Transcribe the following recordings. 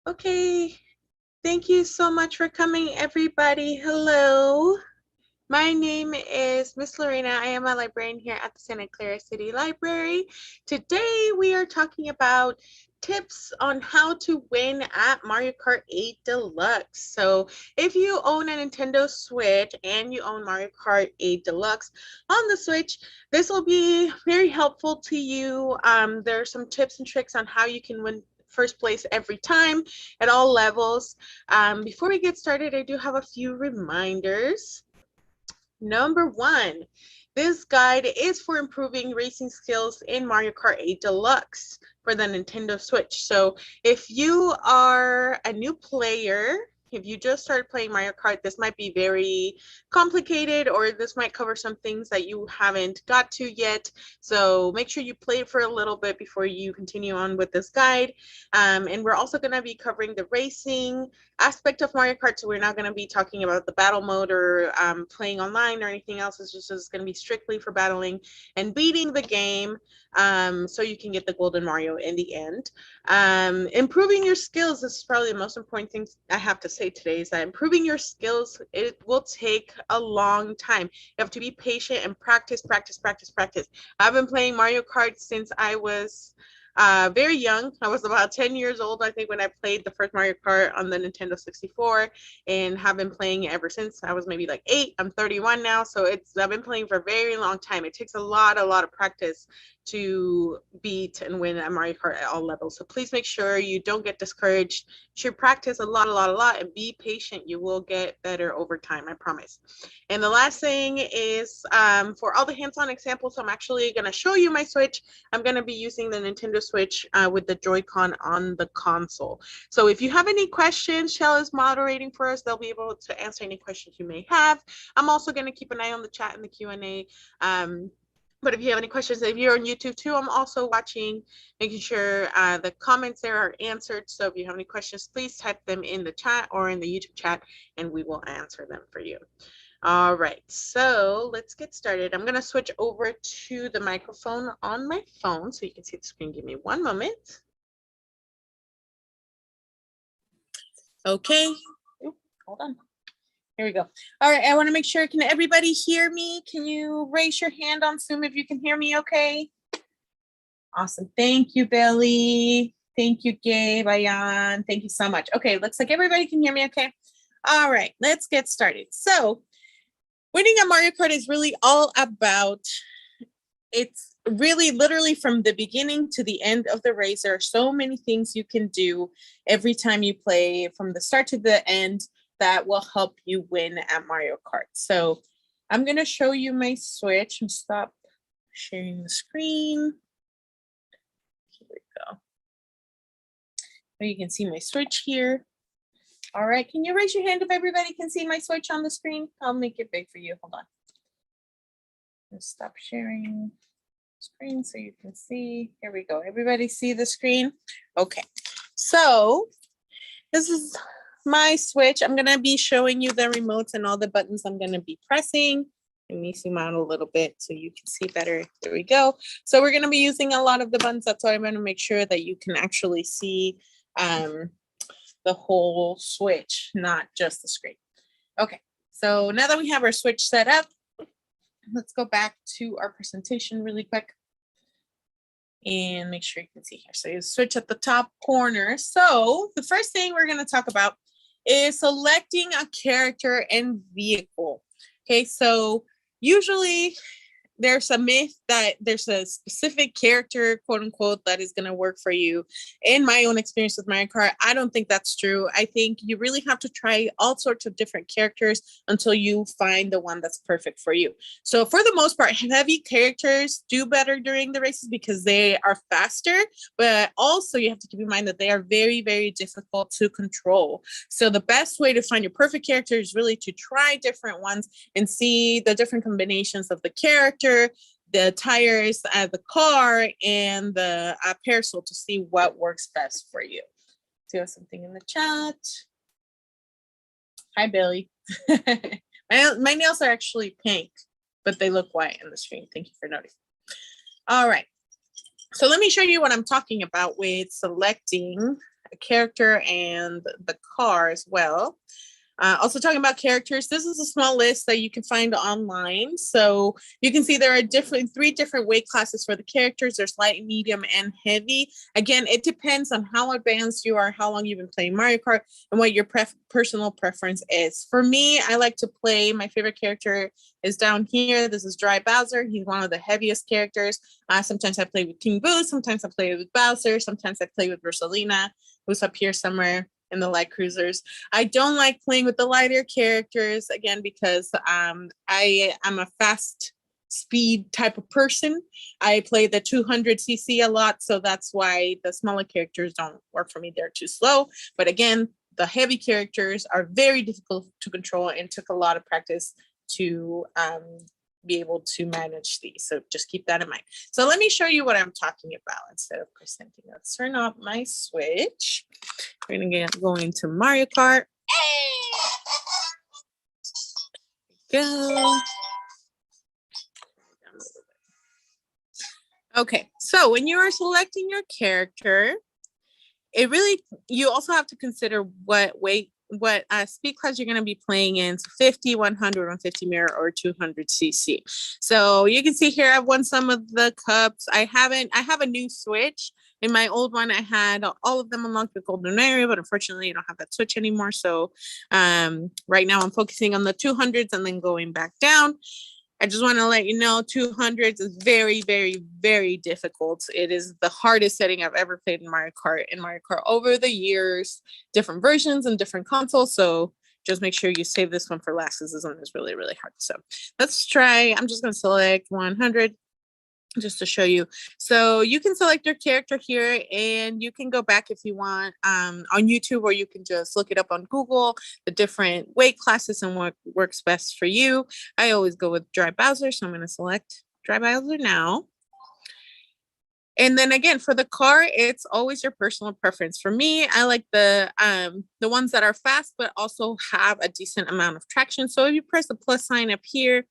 Okay, thank you so much for coming, everybody. Hello. My name is Miss Lorena. I am a librarian here at the Santa Clara City Library. Today we are talking about tips on how to win at Mario Kart 8 Deluxe. So if you own a Nintendo Switch and you own Mario Kart 8 Deluxe on the Switch, this will be very helpful to you. There are some tips and tricks on how you can win first place every time at all levels. Before we get started, I do have a few reminders. Number one, this guide is for improving racing skills in Mario Kart 8 Deluxe for the Nintendo Switch. So if you are a new player, if you just started playing Mario Kart, this might be very complicated, or this might cover some things that you haven't got to yet. So make sure you play it for a little bit before you continue on with this guide. And we're also going to be covering the racing aspect of Mario Kart, so we're not going to be talking about the battle mode or playing online or anything else. It's just going to be strictly for battling and beating the game, so you can get the golden Mario in the end. Improving your skills, this is probably the most important thing I have to say today, is that improving your skills, it will take a long time. You have to be patient and practice. I've been playing Mario Kart since I was very young. I was about 10 years old, I think, when I played the first Mario Kart on the Nintendo 64, and have been playing it ever since. I was maybe like 8. I'm 31 now, so I've been playing for a very long time. It takes a lot of practice to beat and win at Mario Kart at all levels. So please make sure you don't get discouraged. You should practice a lot, and be patient. You will get better over time, I promise. And the last thing is, for all the hands-on examples, I'm actually going to show you my Switch. I'm going to be using the Nintendo Switch with the Joy-Con on the console. So if you have any questions, Shell is moderating for us. They'll be able to answer any questions you may have. I'm also going to keep an eye on the chat and the Q&A. But if you have any questions, if you're on YouTube too, I'm also watching, making sure the comments there are answered. So if you have any questions, please type them in the chat or in the YouTube chat, and we will answer them for you. All right, so let's get started. I'm going to switch over to the microphone on my phone so you can see the screen. Give me one moment. Okay. Ooh, hold on. Here we go. All right, I want to make sure, can everybody hear me? Can you raise your hand on Zoom if you can hear me okay? Awesome. Thank you, Billy. Thank you, Gabe, Ayan. Thank you so much. Okay, looks like everybody can hear me okay. All right, let's get started. So winning at Mario Kart is really all about, it's really literally from the beginning to the end of the race. There are so many things you can do every time you play, from the start to the end, that will help you win at Mario Kart. So I'm going to show you my Switch and stop sharing the screen. Here we go. So you can see my Switch here. All right, can you raise your hand if everybody can see my Switch on the screen? I'll make it big for you. Hold on. Just stop sharing screen so you can see. Here we go. Everybody see the screen? Okay, so this is my Switch. I'm gonna be showing you the remotes and all the buttons I'm gonna be pressing. Let me zoom out a little bit so you can see better. There we go. So we're gonna be using a lot of the buttons. That's why I'm gonna make sure that you can actually see the whole Switch, not just the screen. Okay, so now that we have our Switch set up, let's go back to our presentation really quick and make sure you can see here. So you switch at the top corner. So the first thing we're going to talk about is selecting a character and vehicle. Okay, so usually there's a myth that there's a specific character, quote unquote, that is going to work for you. In my own experience with Mario Kart, I don't think that's true. I think you really have to try all sorts of different characters until you find the one that's perfect for you. So for the most part, heavy characters do better during the races because they are faster, but also you have to keep in mind that they are very, very difficult to control. So the best way to find your perfect character is really to try different ones and see the different combinations of the character, the tires, the car, and the parasol to see what works best for you. So you have something in the chat. Hi, Billy. My nails are actually pink, but they look white on the screen. Thank you for noticing. All right. So let me show you what I'm talking about with selecting character and the car as well. Also talking about characters, this is a small list that you can find online. So you can see there are three different weight classes for the characters. There's light, medium, and heavy. Again, it depends on how advanced you are, how long you've been playing Mario Kart, and what your personal preference is. For me, I like to play, my favorite character is down here. This is Dry Bowser. He's one of the heaviest characters. Sometimes I play with King Boo. Sometimes I play with Bowser. Sometimes I play with Rosalina, who's up here somewhere in the light cruisers. I don't like playing with the lighter characters, again, because I am a fast speed type of person. I play the 200cc a lot, so that's why the smaller characters don't work for me. They're too slow. But again, the heavy characters are very difficult to control and took a lot of practice to be able to manage these. So just keep that in mind. So let me show you what I'm talking about instead of presenting. Let's turn off my Switch. We're gonna go into Mario Kart. Go. Okay, so when you are selecting your character, you also have to consider what speed class you're going to be playing in. So 50, 100, 150 mirror, or 200cc. So you can see here I've won some of the cups. I have a new Switch. In my old one, I had all of them unlocked with golden area, but unfortunately I don't have that Switch anymore. So right now I'm focusing on the 200s and then going back down. I just want to let you know 200s is very, very, very difficult. It is the hardest setting I've ever played in Mario Kart over the years, different versions and different consoles. So just make sure you save this one for last because this one is really, really hard. So let's try. I'm just going to select 100 just to show you. So you can select your character here and you can go back if you want on YouTube, or you can just look it up on Google, the different weight classes and what works best for you. I always go with Dry Bowser, so I'm going to select Dry Bowser now. And then again, for the car, it's always your personal preference. For me, I like the ones that are fast, but also have a decent amount of traction. So if you press the plus sign up here,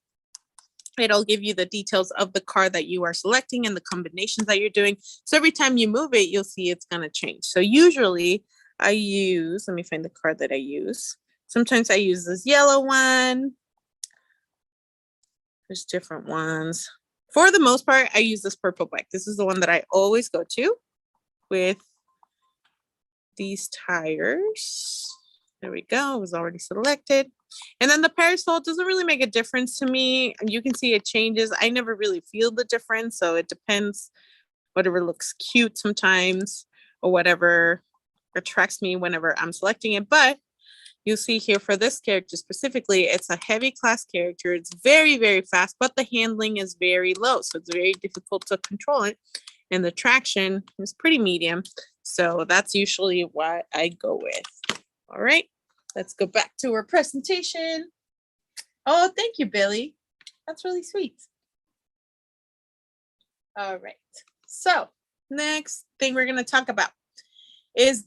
it'll give you the details of the car that you are selecting and the combinations that you're doing. So every time you move it, you'll see it's going to change. So usually let me find the car that I use. Sometimes I use this yellow one. There's different ones. For the most part, I use this purple bike. This is the one that I always go to with these tires. There we go. It was already selected. And then the parasol doesn't really make a difference to me. You can see it changes. I never really feel the difference. So it depends, whatever looks cute sometimes or whatever attracts me whenever I'm selecting it. But you'll see here for this character specifically, it's a heavy class character. It's very, very fast, but the handling is very low. So it's very difficult to control it. And the traction is pretty medium. So that's usually what I go with. All right, let's go back to our presentation. Oh, thank you, Billy. That's really sweet. All right, so next thing we're going to talk about is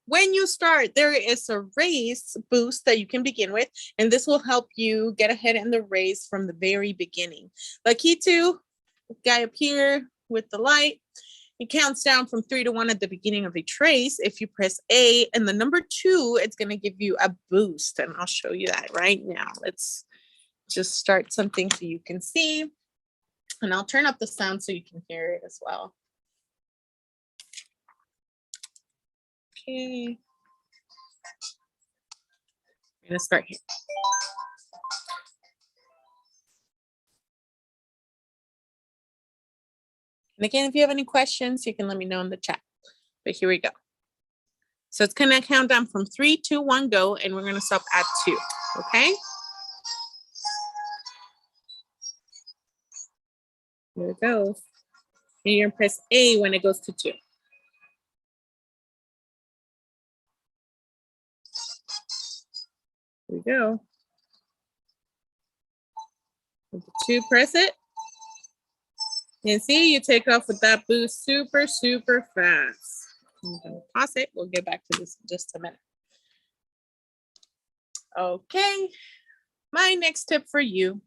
when you start, there is a race boost that you can begin with, and this will help you get ahead in the race from the very beginning. Like Kitu, the guy up here with the light, it counts down from 3 to 1 at the beginning of each race. If you press A and the number 2, it's going to give you a boost. And I'll show you that right now. Let's just start something so you can see. And I'll turn up the sound so you can hear it as well. Okay. I'm going to start here. And again, if you have any questions, you can let me know in the chat. But here we go. So it's going to count down from 3, 2, 1, go, and we're going to stop at 2. Okay? Here it goes. And you're going to press A when it goes to 2. Here we go. With the 2, press it. And see, you take off with that boost super, super fast. I'm going to pause it. We'll get back to this in just a minute. Okay. My next tip for you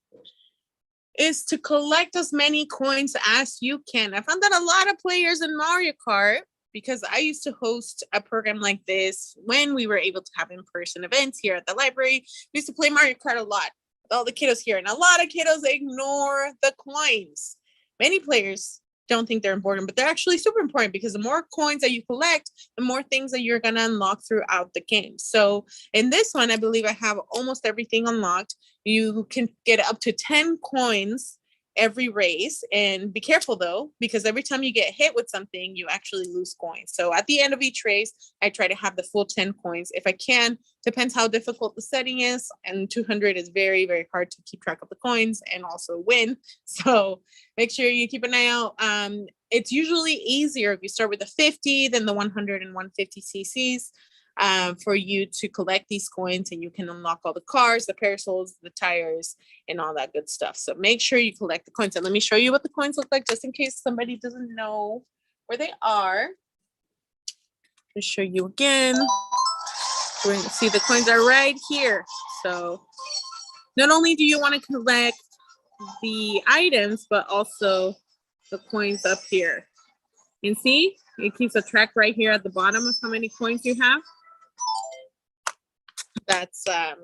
is to collect as many coins as you can. I found that a lot of players in Mario Kart because I used to host a program like this when we were able to have in-person events here at the library. We used to play Mario Kart a lot with all the kiddos here, and a lot of kiddos ignore the coins. Many players don't think they're important, but they're actually super important because the more coins that you collect, the more things that you're going to unlock throughout the game. So in this one, I believe I have almost everything unlocked. You can get up to 10 coins every race, and be careful though, because every time you get hit with something, you actually lose coins. So at the end of each race, I try to have the full 10 coins if I can. Depends how difficult the setting is, and 200 is very, very hard to keep track of the coins and also win. So make sure you keep an eye out. It's usually easier if you start with the 50 than the 100 and 150 cc's. For you to collect these coins, and you can unlock all the cars, the parasols, the tires, and all that good stuff. So make sure you collect the coins. And let me show you what the coins look like, just in case somebody doesn't know where they are. I'll show you again. We're going to see the coins are right here. So not only do you want to collect the items, but also the coins up here. You can see it keeps a track right here at the bottom of how many coins you have. That's a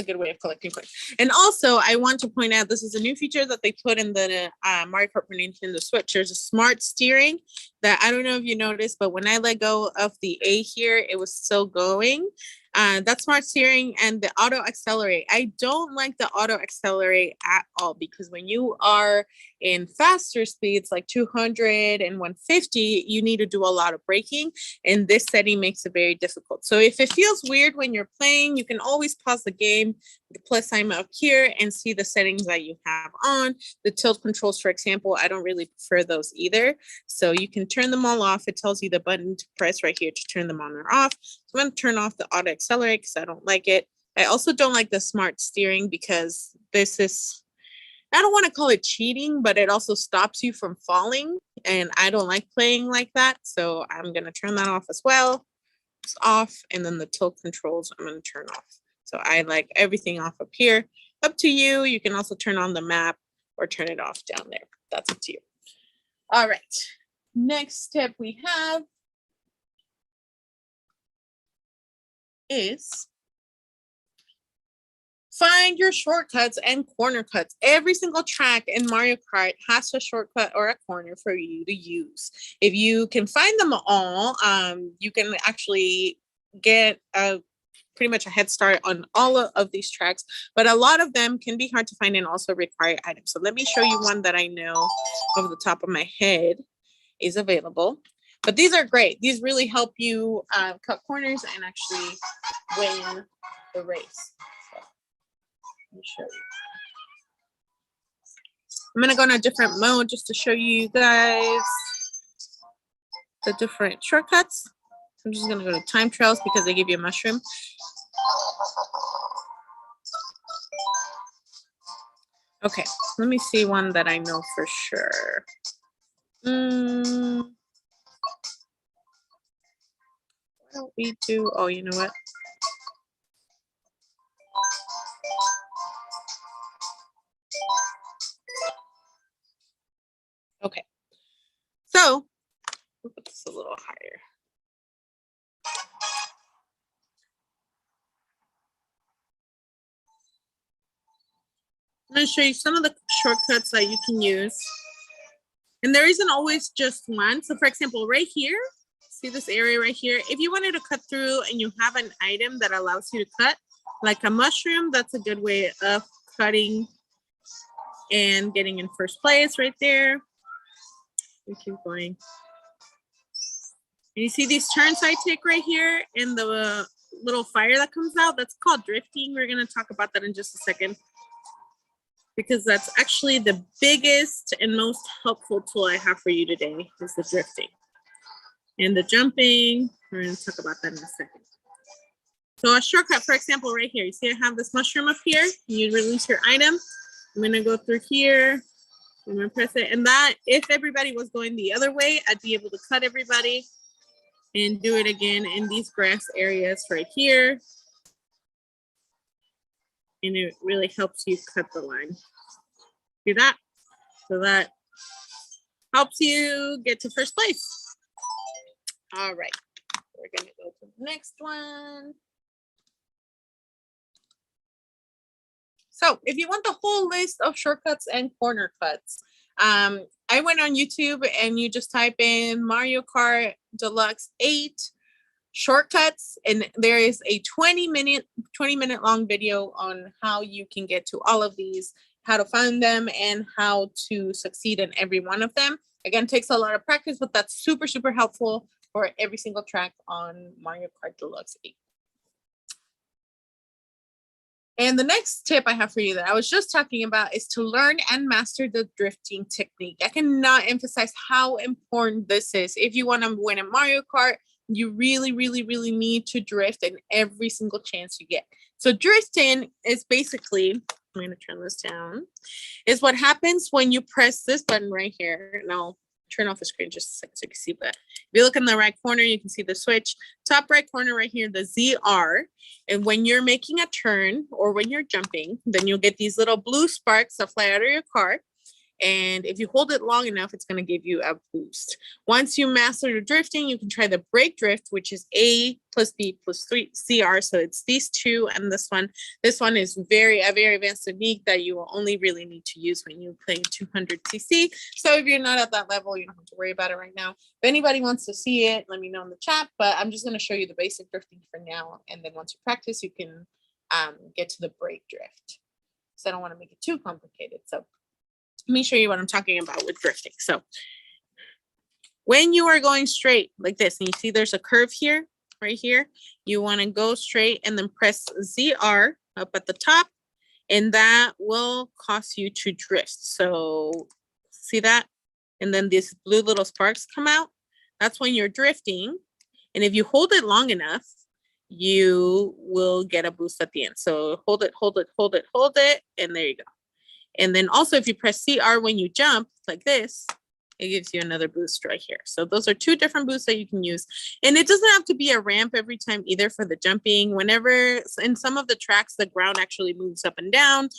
good way of collecting coins. And also, I want to point out, this is a new feature that they put in the Mario Kart for Nintendo Switch. There's a smart steering that, I don't know if you noticed, but when I let go of the A here, it was still going. That's smart steering and the auto accelerate. I don't like the auto accelerate at all, because when you are in faster speeds like 200 and 150, you need to do a lot of braking, and this setting makes it very difficult. So if it feels weird when you're playing, you can always pause the game, the plus sign up here, and see the settings that you have on. The tilt controls, for example, I don't really prefer those either. So you can turn them all off. It tells you the button to press right here to turn them on or off. So I'm going to turn off the auto accelerate because I don't like it. I also don't like the smart steering because this is, I don't want to call it cheating, but it also stops you from falling. And I don't like playing like that. So I'm going to turn that off as well. It's off. And then the tilt controls, I'm going to turn off. So I like everything off up here. Up to you. You can also turn on the map or turn it off down there. That's up to you. All right. Next step we have is find your shortcuts and corner cuts. Every single track in Mario Kart has a shortcut or a corner for you to use. If you can find them all, you can actually get pretty much a head start on all of these tracks, but a lot of them can be hard to find and also require items. So let me show you one that I know off the top of my head is available. But these are great. These really help you cut corners and actually win the race. So let me show you. I'm gonna go in a different mode just to show you guys the different shortcuts. I'm just gonna go to time trials because they give you a mushroom. Okay, let me see one that I know for sure. Why don't we do, oh, you know what? Okay, so we'll put this a little higher. I'm going to show you some of the shortcuts that you can use. And there isn't always just one. So for example, right here, see this area right here? If you wanted to cut through and you have an item that allows you to cut, like a mushroom, that's a good way of cutting and getting in first place right there. We keep going. And you see these turns I take right here and the little fire that comes out? That's called drifting. We're going to talk about that in just a second, because that's actually the biggest and most helpful tool I have for you today is the drifting. And the jumping, we're going to talk about that in a second. So a shortcut, for example, right here, you see I have this mushroom up here. You release your item. I'm going to go through here. I'm going to press it. And that, if everybody was going the other way, I'd be able to cut everybody and do it again in these grass areas right here. And it really helps you cut the line. See that? So that helps you get to first place. All right, we're gonna go to the next one. So if you want the whole list of shortcuts and corner cuts, I went on YouTube and you just type in Mario Kart Deluxe 8 shortcuts, and there is a 20-minute long video on how you can get to all of these, how to find them, and how to succeed in every one of them. Again, it takes a lot of practice, but that's super, super helpful for every single track on Mario Kart Deluxe 8. And the next tip I have for you that I was just talking about is to learn and master the drifting technique. I cannot emphasize how important this is. If you want to win a Mario Kart, you really, really, really need to drift in every single chance you get. So drifting is basically, I'm going to turn this down, is what happens when you press this button right here. And I'll turn off the screen just a second so you can see that. If you look in the right corner, you can see the switch. Top right corner right here, the ZR. And when you're making a turn or when you're jumping, then you'll get these little blue sparks that fly out of your car. And if you hold it long enough, it's going to give you a boost. Once you master the drifting, you can try the brake drift, which is A plus B plus 3 CR. So it's these two and this one. This one is a very advanced technique that you will only really need to use when you're playing 200cc. So if you're not at that level, you don't have to worry about it right now. If anybody wants to see it, let me know in the chat. But I'm just going to show you the basic drifting for now. And then once you practice, you can get to the brake drift. So I don't want to make it too complicated. So let me show you what I'm talking about with drifting. So when you are going straight like this, and you see there's a curve here, right here, you want to go straight and then press ZR up at the top, and that will cause you to drift. So see that? And then these blue little sparks come out. That's when you're drifting. And if you hold it long enough, you will get a boost at the end. So hold it, hold it, hold it, hold it, and there you go. And then also if you press CR when you jump like this, it gives you another boost right here. So those are two different boosts that you can use. And it doesn't have to be a ramp every time either for the jumping. Whenever in some of the tracks, the ground actually moves up and down.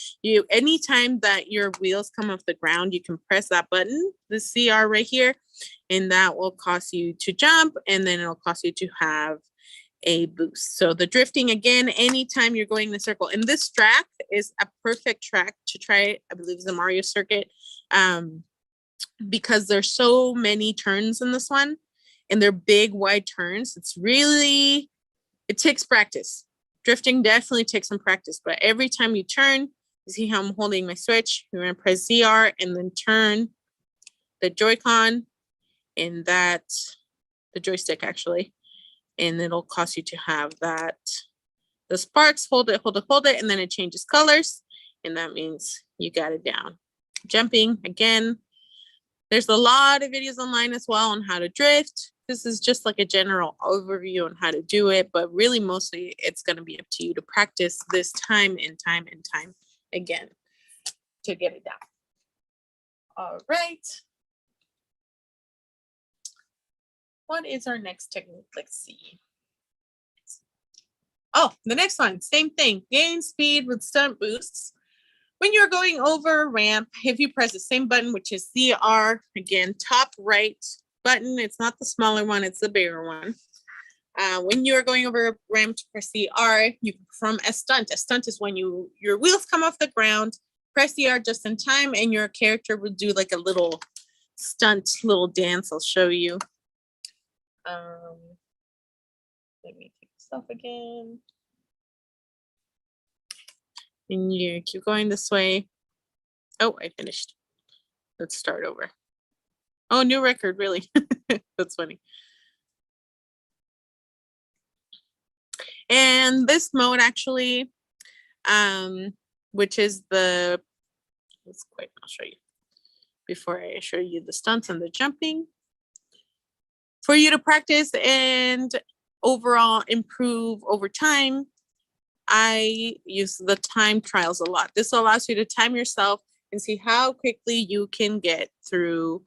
Anytime that your wheels come off the ground, you can press that button, the CR right here, and that will cause you to jump, and then it'll cause you to have a boost. So the drifting, again, anytime you're going in a circle, and this track is a perfect track to try. I believe it's the Mario circuit, because there's so many turns in this one, and they're big wide turns. It takes practice. Drifting definitely takes some practice, but every time you turn, you see how I'm holding my switch. You're going to press ZR and then turn the Joy-Con, and the joystick actually, and it'll cause you to have the sparks. Hold it, hold it, hold it, and then it changes colors, and that means you got it down. Jumping, again, there's a lot of videos online as well on how to drift. This is just like a general overview on how to do it, but really mostly it's going to be up to you to practice this time and time and time again to get it down. All right. What is our next technique? Let's see. Oh, the next one, same thing. Gain speed with stunt boosts. When you're going over a ramp, if you press the same button, which is ZR, again, top right button, it's not the smaller one, it's the bigger one. When you're going over a ramp to press ZR, you can perform a stunt. A stunt is when your wheels come off the ground, press ZR just in time, and your character will do like a little stunt, little dance. I'll show you. Let me take this off again. And you keep going this way. Oh, I finished. Let's start over. Oh, new record, really? That's funny. And this mode actually, which is I'll show you before I show you the stunts and the jumping. For you to practice and overall improve over time, I use the time trials a lot. This allows you to time yourself and see how quickly you can get through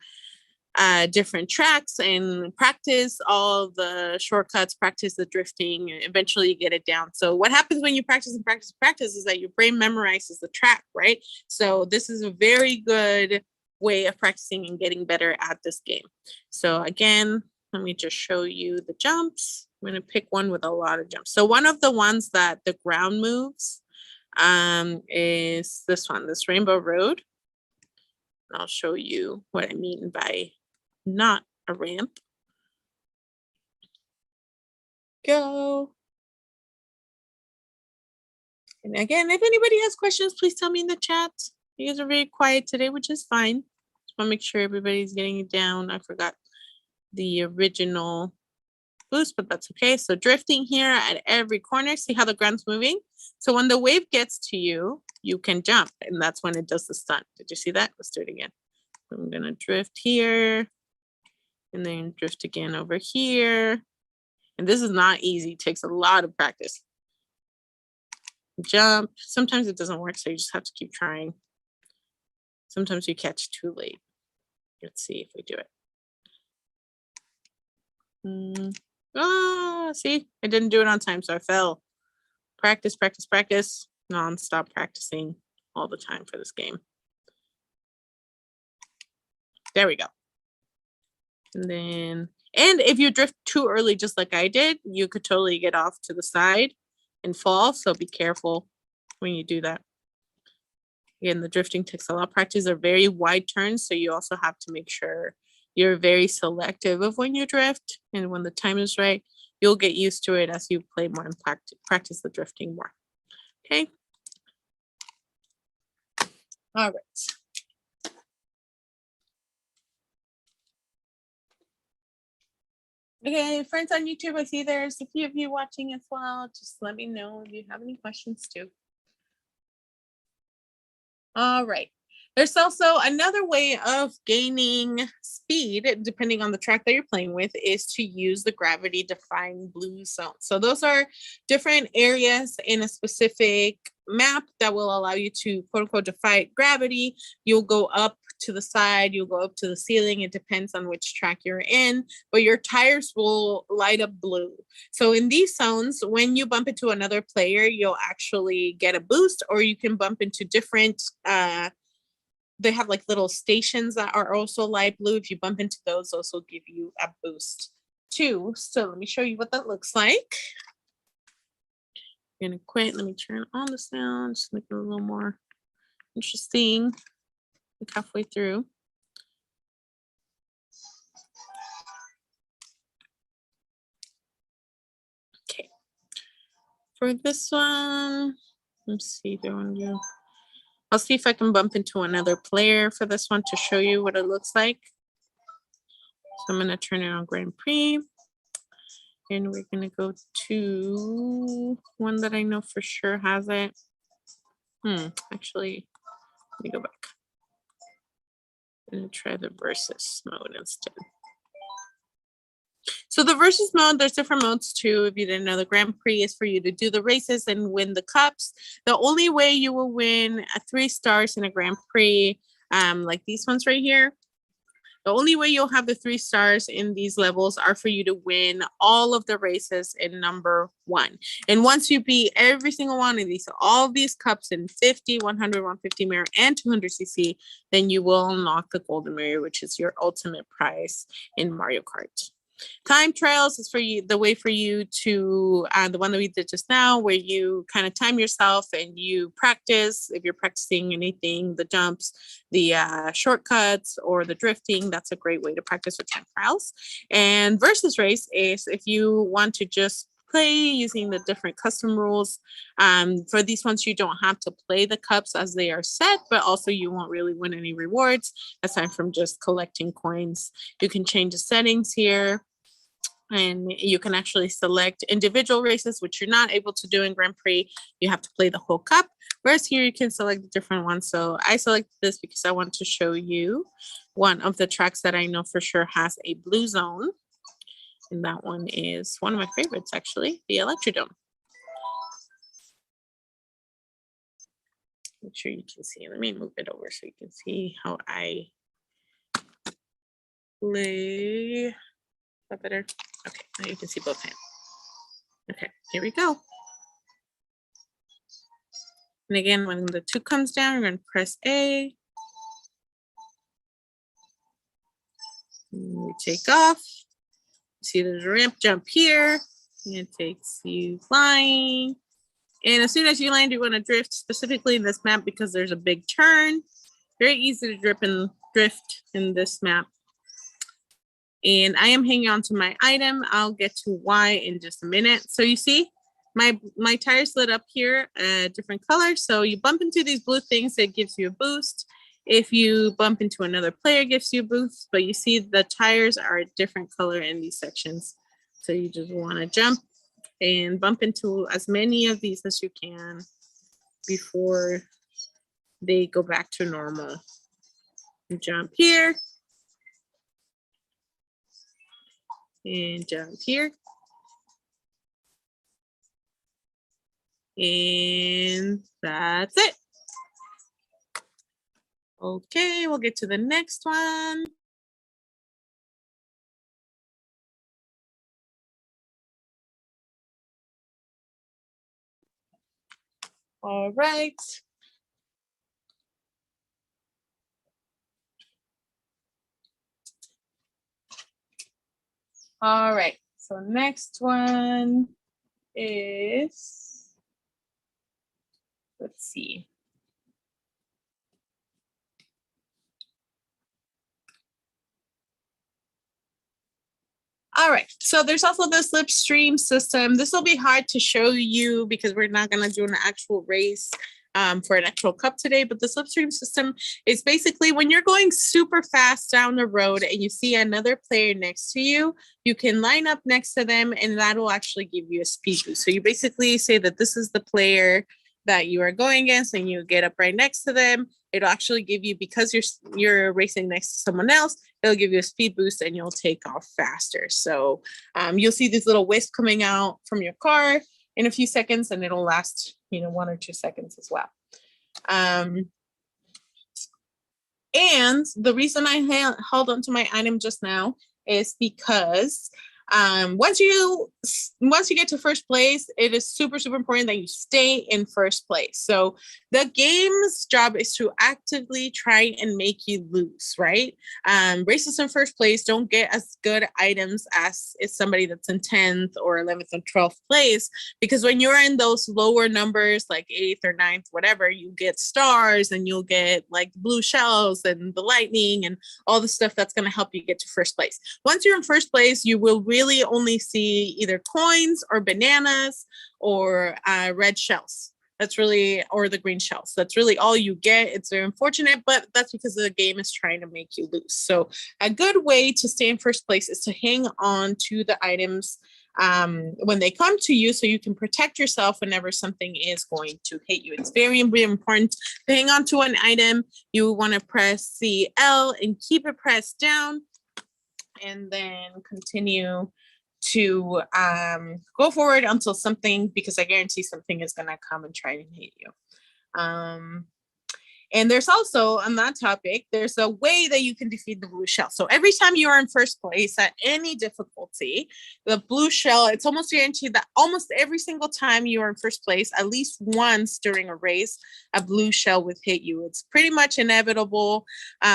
different tracks and practice all the shortcuts, practice the drifting, and eventually you get it down. So what happens when you practice and practice and practice is that your brain memorizes the track, right? So this is a very good way of practicing and getting better at this game. So again, Let me just show you the jumps. I'm going to pick one with a lot of jumps. So one of the ones that the ground moves is this one, this Rainbow Road. And I'll show you what I mean by not a ramp. Go. And again, if anybody has questions, please tell me in the chat. You guys are very quiet today, which is fine. Just want to make sure everybody's getting it down. I forgot the original boost, but that's okay. So drifting here at every corner. See how the ground's moving? So when the wave gets to you, you can jump, and that's when it does the stunt. Did you see that? Let's do it again. I'm gonna drift here, and then drift again over here. And this is not easy. It takes a lot of practice. Jump. Sometimes it doesn't work, so you just have to keep trying. Sometimes you catch too late. Let's see if we do it. See, I didn't do it on time, so I fell. Practice, practice, practice. Non-stop practicing all the time for this game. There we go. And if you drift too early, just like I did, you could totally get off to the side and fall. So be careful when you do that. Again, the drifting takes a lot of practice. They're very wide turns, so you also have to make sure you're very selective of when you drift, and when the time is right, you'll get used to it as you play more and practice the drifting more. Okay. All right. Okay, friends on YouTube, I see there's a few of you watching as well. Just let me know if you have any questions too. All right. There's also another way of gaining speed, depending on the track that you're playing with, is to use the gravity-defying blue zone. So those are different areas in a specific map that will allow you to, quote unquote, defy gravity. You'll go up to the side, you'll go up to the ceiling. It depends on which track you're in, but your tires will light up blue. So in these zones, when you bump into another player, you'll actually get a boost, or you can bump into different, they have like little stations that are also light blue. If you bump into those will give you a boost too. So let me show you what that looks like. I'm gonna quit. Let me turn on the sound, just make it a little more interesting. Like halfway through. Okay. For this one, let's see, I'll see if I can bump into another player for this one to show you what it looks like. So I'm gonna turn it on Grand Prix. And we're gonna go to one that I know for sure has it. Actually, let me go back. I'm gonna try the versus mode instead. So the versus mode, there's different modes too. If you didn't know, the Grand Prix is for you to do the races and win the cups. The only way you will win 3 stars in a Grand Prix, like these ones right here, the only way you'll have the 3 stars in these levels are for you to win all of the races in number 1. And once you beat every single one of these, all of these cups in 50, 100, 150 mirror, and 200cc, then you will unlock the golden mirror, which is your ultimate prize in Mario Kart. Time trials is for you, the way for you to, the one that we did just now, where you kind of time yourself and you practice. If you're practicing anything, the jumps, the shortcuts, or the drifting, that's a great way to practice with time trials. And versus race is if you want to just play using the different custom rules. For these ones, you don't have to play the cups as they are set, but also you won't really win any rewards aside from just collecting coins. You can change the settings here, and you can actually select individual races, which you're not able to do in Grand Prix. You have to play the whole cup. Whereas here you can select the different ones. So I selected this because I want to show you one of the tracks that I know for sure has a blue zone. And that one is one of my favorites, actually, the Electrodome. Make sure you can see. Let me move it over so you can see how I play. Is that better? Okay, now you can see both hands. Okay, here we go. And again, when the 2 comes down, we're going to press A. And we take off. See there's a ramp, jump here. It takes you flying. And as soon as you land, you want to drift specifically in this map because there's a big turn. Very easy to drift in this map. And I am hanging on to my item. I'll get to why in just a minute. So you see, my tires lit up here, a different color. So you bump into these blue things, it gives you a boost. If you bump into another player, it gives you a boost. But you see the tires are a different color in these sections. So you just want to jump and bump into as many of these as you can before they go back to normal. You jump here. And jump here. And that's it. Okay, we'll get to the next one. All right. All right, so next one is, let's see. All right, so there's also the slipstream system. This will be hard to show you because we're not gonna do an actual race for an actual cup today, but the slipstream system is basically when you're going super fast down the road and you see another player next to you, you can line up next to them and that will actually give you a speed boost. So you basically say that this is the player that you are going against and you get up right next to them. It'll actually give you, because you're racing next to someone else, it'll give you a speed boost and you'll take off faster. So you'll see these little wisps coming out from your car in a few seconds and it'll last, 1 or 2 seconds as well. And the reason I held on to my item just now is because once you get to first place, it is super, super important that you stay in first place. So the game's job is to actively try and make you lose, right? Races in first place don't get as good items as is somebody that's in 10th or 11th or 12th place, because when you're in those lower numbers, like 8th or 9th, whatever, you get stars and you'll get like blue shells and the lightning and all the stuff that's going to help you get to first place. Once you're in first place, you will really only see either coins or bananas or red shells. That's really, or the green shells. That's really all you get. It's very unfortunate, but that's because the game is trying to make you lose. So a good way to stay in first place is to hang on to the items when they come to you so you can protect yourself whenever something is going to hit you. It's very, very important to hang on to an item. You want to press the L and keep it pressed down, and then continue to go forward until something, because I guarantee something is going to come and try and hit you. And there's also, on that topic, there's a way that you can defeat the blue shell. So every time you are in first place at any difficulty, the blue shell, it's almost guaranteed that almost every single time you are in first place, at least once during a race, a blue shell would hit you. It's pretty much inevitable.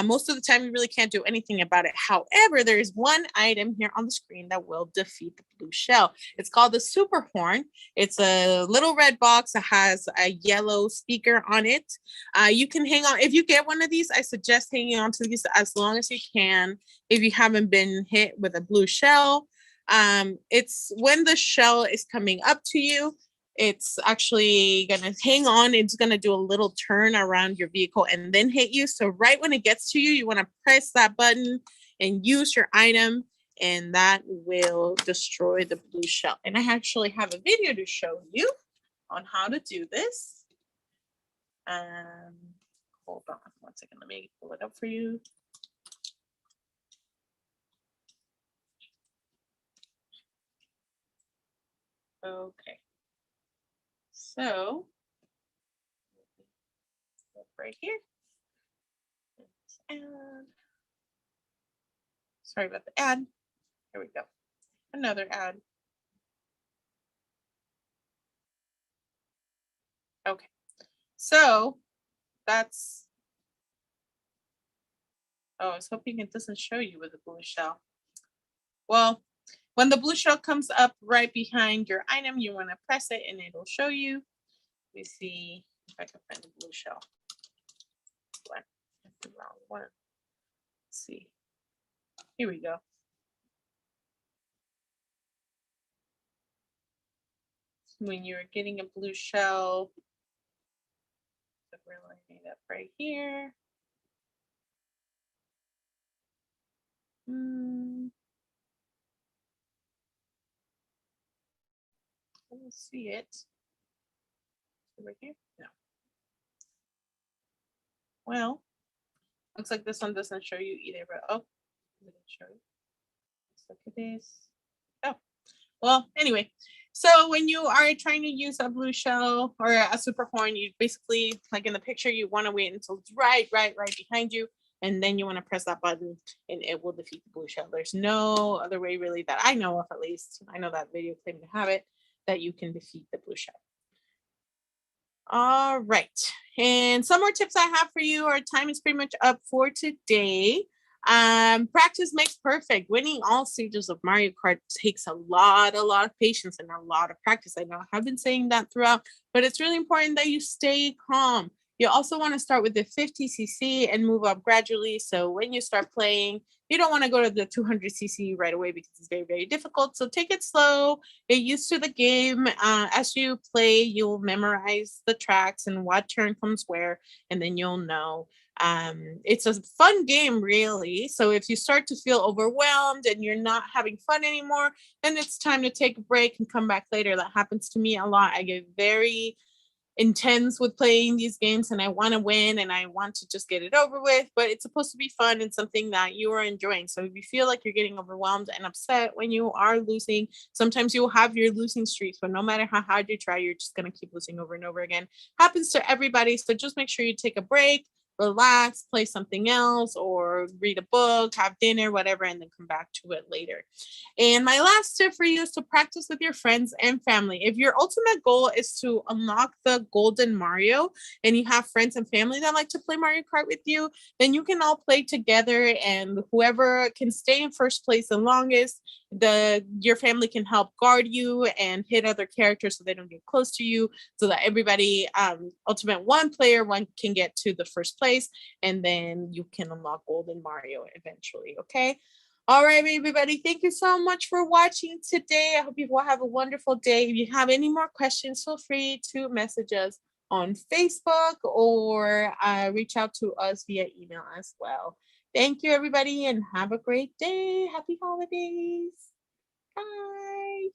Most of the time, you really can't do anything about it. However, there is one item here on the screen that will defeat the blue shell. It's called the super horn. It's a little red box that has a yellow speaker on it. You can hang on. If you get one of these, I suggest hanging on to these as long as you can if you haven't been hit with a blue shell. It's when the shell is coming up to you, it's actually going to hang on. It's going to do a little turn around your vehicle and then hit you. So right when it gets to you, you want to press that button and use your item, and that will destroy the blue shell. And I actually have a video to show you on how to do this. Hold on 1 second. Let me pull it up for you. Okay. So, right here. Ad. Sorry about the ad. Here we go. Another ad. Okay. So, that's, oh, I was hoping it doesn't show you with a blue shell. Well, When the blue shell comes up right behind your item, you want to press it and it'll show you. Let me see if I can find the blue shell. What? That's the wrong one. Let's see. Here we go. When you're getting a blue shell, we're lining it up right here. I don't see it. Over here? No. Well, looks like this one doesn't show you either, but oh, it didn't show you. Let's look at this. Oh, well, anyway. So when you are trying to use a blue shell or a super horn, you basically, like in the picture, you want to wait until it's right behind you, and then you want to press that button, and it will defeat the blue shell. There's no other way really that I know of, at least. I know that video claimed to have it, that you can defeat the blue shell. All right. And some more tips I have for you. Our time is pretty much up for today. Practice makes perfect. Winning all stages of Mario Kart takes a lot of patience and a lot of practice. I know I have been saying that throughout, but it's really important that you stay calm. You also want to start with the 50cc and move up gradually. So when you start playing, you don't want to go to the 200cc right away because it's very difficult. So take it slow, get used to the game. As you play, you'll memorize the tracks and what turn comes where, and then you'll know. It's a fun game, really. So if you start to feel overwhelmed and you're not having fun anymore, then it's time to take a break and come back later. That happens to me a lot. I get very intense with playing these games and I want to win and I want to just get it over with, but it's supposed to be fun and something that you are enjoying. So if you feel like you're getting overwhelmed and upset when you are losing, sometimes you'll have your losing streaks, but no matter how hard you try, you're just going to keep losing over and over again. Happens to everybody. So just make sure you take a break, relax, play something else, or read a book, have dinner, whatever, and then come back to it later. And my last tip for you is to practice with your friends and family. If your ultimate goal is to unlock the golden Mario and you have friends and family that like to play Mario Kart with you, then you can all play together, and whoever can stay in first place the longest, your family can help guard you and hit other characters so they don't get close to you, so that everybody ultimate one can get to the first place, and then you can unlock golden Mario eventually. Okay. All right, everybody. Thank you so much for watching today. I hope you will have a wonderful day. If you have any more questions, feel free to message us on Facebook or reach out to us via email as well. Thank you, everybody, and have a great day. Happy holidays. Bye.